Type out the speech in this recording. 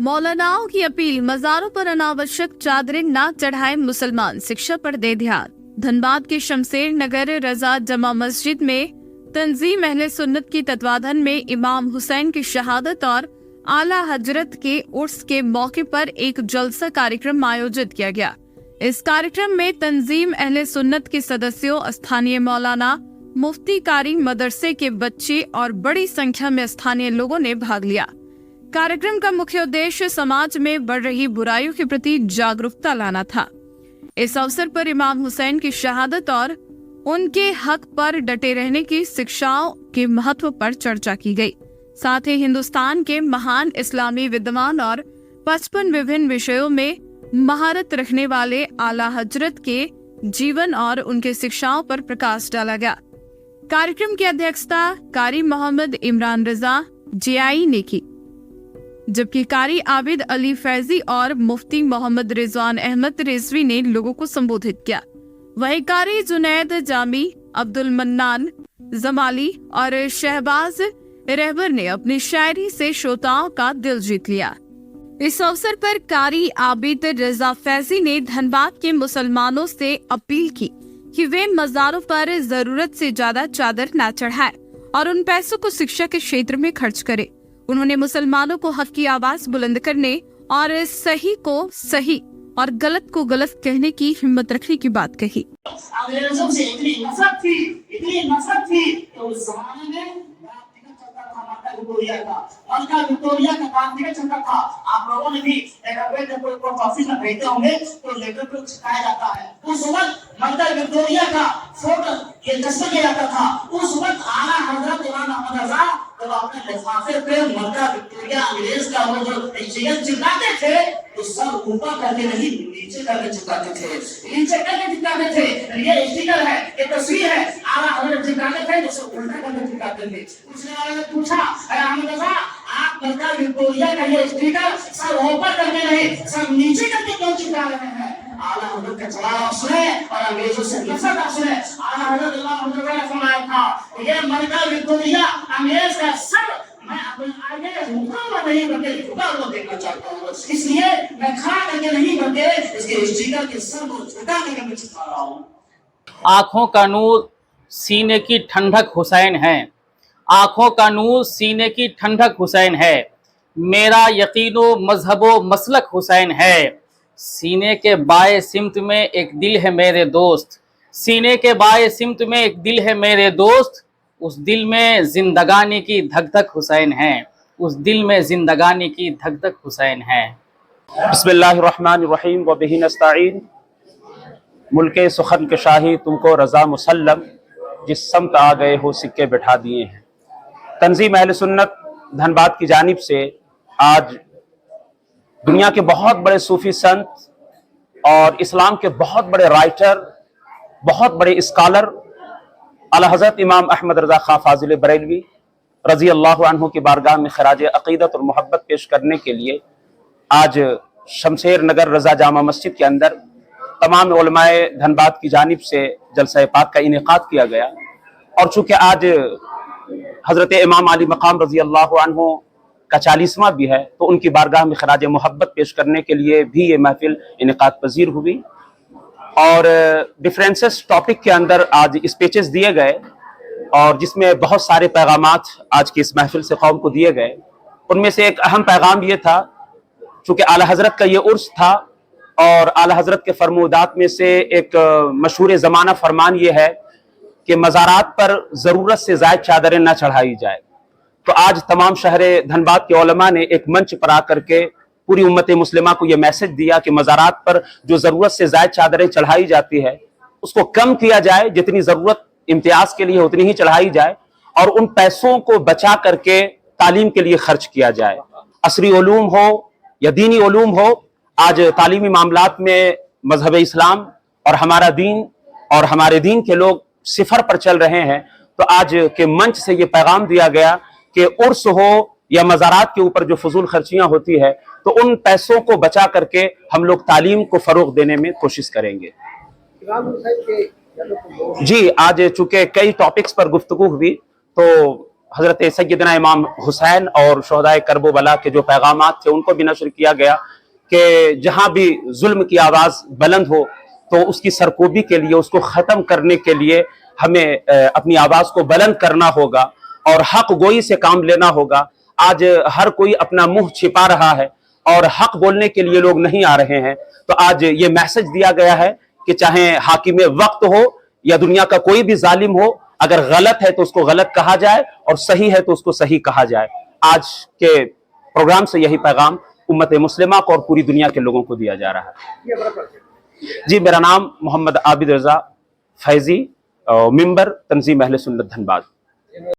मौलानाओं की अपील, मज़ारों पर अनावश्यक चादरें ना चढ़ाएं मुसलमान, शिक्षा पर दे ध्यान। धनबाद के शमशेर नगर रजा जमा मस्जिद में तंजीम अहले सुन्नत की तत्वाधान में इमाम हुसैन की शहादत और आला हजरत के उर्स के मौके पर एक जलसा कार्यक्रम आयोजित किया गया। इस कार्यक्रम में तंजीम अहले सुन्नत के सदस्यों, स्थानीय मौलाना, मुफ्ती कारी, मदरसे के बच्चे और बड़ी संख्या में स्थानीय लोगों ने भाग लिया। कार्यक्रम का मुख्य उद्देश्य समाज में बढ़ रही बुराइयों के प्रति जागरूकता लाना था। इस अवसर पर इमाम हुसैन की शहादत और उनके हक पर डटे रहने की शिक्षाओं के महत्व पर चर्चा की गई। साथ ही हिंदुस्तान के महान इस्लामी विद्वान और 55 विभिन्न विषयों में महारत रखने वाले आला हजरत के जीवन और उनके शिक्षाओं पर प्रकाश डाला गया। कार्यक्रम की अध्यक्षता कारी मोहम्मद इमरान रजा जियाई ने की, जबकि कारी आबिद अली फैजी और मुफ्ती मोहम्मद रिजवान अहमद रिजवी ने लोगों को संबोधित किया। वहीं कारी जुनैद जामी, अब्दुल मन्नान जमाली और शहबाज रहबर ने अपनी शायरी से श्रोताओं का दिल जीत लिया। इस अवसर पर कारी आबिद रजा फैजी ने धनबाद के मुसलमानों से अपील की कि वे मज़ारों पर जरूरत से ज्यादा चादर न चढ़ाएं और उन पैसों को शिक्षा के क्षेत्र में खर्च करें। उन्होंने मुसलमानों को हक की आवाज बुलंद करने और सही को सही और गलत को गलत कहने की हिम्मत रखने की बात कही। अंग्रेजों से इतनी नफरत थी तो उस जमाने में मलका विक्टोरिया का काम नहीं चलता था। आप लोगों ने भी कोई ऑफिस में भेजते होंगे तो लेटर पे चिपकाया जाता है। उस वक्त मलका विक्टोरिया का फोटो ये दस्तखत किया जाता था। उस वक्त आला हजरत इमाम अहमद रजा जब अपने लिफाफे पे मलका विक्टोरिया अंग्रेज का वो जो जियत चिपकाते थे तो सब ऊपर करके नहीं नीचे करके चिपकाते थे, नीचे करके चिपकाते थे। ये स्टिकर है, ये तस्वीर है, आला हजरत चिपकाते थे जैसे उल्टा करके चिपकाते थे। उसने वाले ने पूछा, अरे अहमद रजा आप मलका विक्टोरिया का ये स्टिकर सब ऊपर करके नहीं सब नीचे करके क्यों चिपका रहे हैं? आला हजरत का जवाब सुने और अंग्रेजों से नफरत आप सुने। आला हजरत इमाम हुसैन ने फरमाया था, ये मलका विक्टोरिया अंग्रेज का सर मैं अपने आगे झुका नहीं बल्कि झुका हुआ देखना चाहता हूँ, इसलिए मैं खड़ा करके नहीं बल्कि इसके स्टिकर के सर को झुका करके मैं चिपका रहा हूँ। आंखों का नूर सीने की ठंडक हुसैन है, आंखों का नूर सीने की ठंडक हुसैन है, मेरा यकीनो मजहबो मसलक हुसैन है। सीने के बाएं सिमत में एक दिल है मेरे दोस्त, सीने के बाएं सिमत में एक दिल है मेरे दोस्त, उस दिल में जिंदगानी की धक धक हुसैन है, उस दिल में जिंदगानी की धक धक हुसैन है। बिस्मिल्लाहिर्रहमानिर्रहीम व बिही नस्तईन। मुल्के सुखन के शाही तुमको रजा मुसल्लम, जिस समत आ गए हो सिक्के बैठा दिए हैं। तंजीम अहले सुन्नत धनबाद की जानिब से आज दुनिया के बहुत बड़े सूफी संत और इस्लाम के बहुत बड़े राइटर, बहुत बड़े स्कॉलर आला हज़रत इमाम अहमद रज़ा खां फाजिल बरेलवी रज़ी अल्लाह अन्हु की बारगाह में खराज अक़ीदत और मोहब्बत पेश करने के लिए आज शमशेर नगर रज़ा जामा मस्जिद के अंदर तमाम उलमाए धनबाद की जानिब से जलसा पाक का इनेकाद किया गया। और चूँकि आज हज़रत इमाम अली मकाम रज़ी अल्लाह अन्हु का 40वां भी है तो उनकी बारगाह में खराज मोहब्बत पेश करने के लिए भी ये महफिल इनेकाद पजीर हुई। और डिफरेंसेस टॉपिक के अंदर आज स्पीचेस दिए गए और जिसमें बहुत सारे पैगामात आज की इस महफिल से कौम को दिए गए। उनमें से एक अहम पैगाम ये था, चूँकि आला हज़रत का ये उर्स था और आला हज़रत के फरमूदात में से एक मशहूर ज़माना फरमान ये है कि मज़ारात पर ज़रूरत से ज़ायद चादरें न चढ़ाई जाए। तो आज तमाम शहर धनबाद के उलमा ने एक मंच पर आकर के पूरी उम्मत मुस्लिमा को यह मैसेज दिया कि मज़ारात पर जो ज़रूरत से ज़ायद चादरें चढ़ाई जाती है उसको कम किया जाए, जितनी ज़रूरत इम्तियाज के लिए उतनी ही चढ़ाई जाए और उन पैसों को बचा करके तालीम के लिए खर्च किया जाए। असरी उलूम हो या दीनी उलूम हो, आज तालीमी मामलात में मजहब इस्लाम और हमारा दीन और हमारे दीन के लोग सिफर पर चल रहे हैं। तो आज के मंच से ये पैगाम दिया गया कि उर्स हो या मज़ारात के ऊपर जो फजूल खर्चियाँ होती है तो उन पैसों को बचा करके हम लोग तालीम को फ़रोग़ देने में कोशिश करेंगे। जी, आज चूँकि कई टॉपिक्स पर गुफ्तगू हुई तो हज़रत सैयदना इमाम हुसैन और शहदाए करबला के जो पैगामात थे उनको भी नशर किया गया कि जहाँ भी जुल्म की आवाज़ बुलंद हो तो उसकी सरकोबी के लिए, उसको ख़त्म करने के लिए हमें अपनी आवाज़ को बुलंद करना होगा और हक गोई से काम लेना होगा। आज हर कोई अपना मुंह छिपा रहा है और हक बोलने के लिए लोग नहीं आ रहे हैं। तो आज ये मैसेज दिया गया है कि चाहे हाकिम वक्त हो या दुनिया का कोई भी जालिम हो, अगर गलत है तो उसको गलत कहा जाए और सही है तो उसको सही कहा जाए। आज के प्रोग्राम से यही पैगाम उम्मत मुस्लिमा को और पूरी दुनिया के लोगों को दिया जा रहा है। जी, मेरा नाम मोहम्मद आबिद रजा फैजी, मिंबर तंजीम अहले सुन्नत धनबाद।